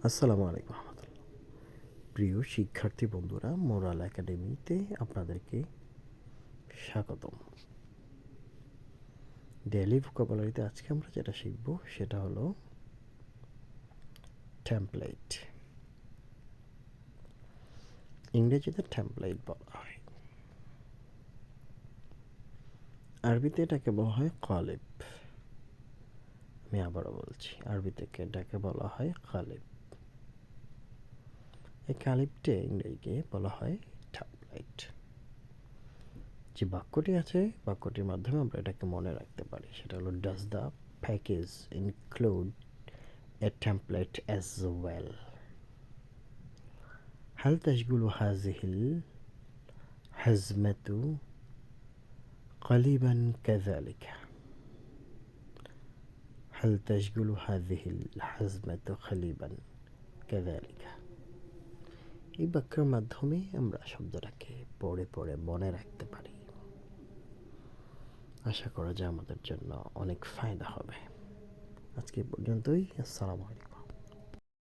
আসসালামু আলাইকুম রহমতুল্লাহ। প্রিয় শিক্ষার্থী বন্ধুরা, মোরাল একাডেমিতে আপনাদেরকে স্বাগতম। ডেইলি ভোকাবুলারিতে আজকে আমরা যেটা শিখব সেটা হলো টেমপ্লেট। ইংরেজিতে টেমপ্লেট বলা হয়, আরবিতে এটাকে বলা হয় কালিব। আমি আবারও বলছি, আরবিতে এটাকে বলা হয় কালিব। এই কালিবটে ইংরেজিতে বলা হয় টেমপ্লেট। যে বাক্যটি আছে, বাক্যটির মাধ্যমে আমরা এটাকে মনে রাখতে পারি, সেটা হলো does the package include a template as well. هل تشغل هذه الحزمة قليبا كذلك؟ هل تشغل هذه الحزمة قليبا كذلك؟ এই বাক্যের মাধ্যমে আমরা শব্দটাকে পড়ে পড়ে মনে রাখতে পারি। আশা করা যায় আমাদের জন্য অনেক ফায়দা হবে। আজকে পর্যন্তই। আসসালামু আলাইকুম।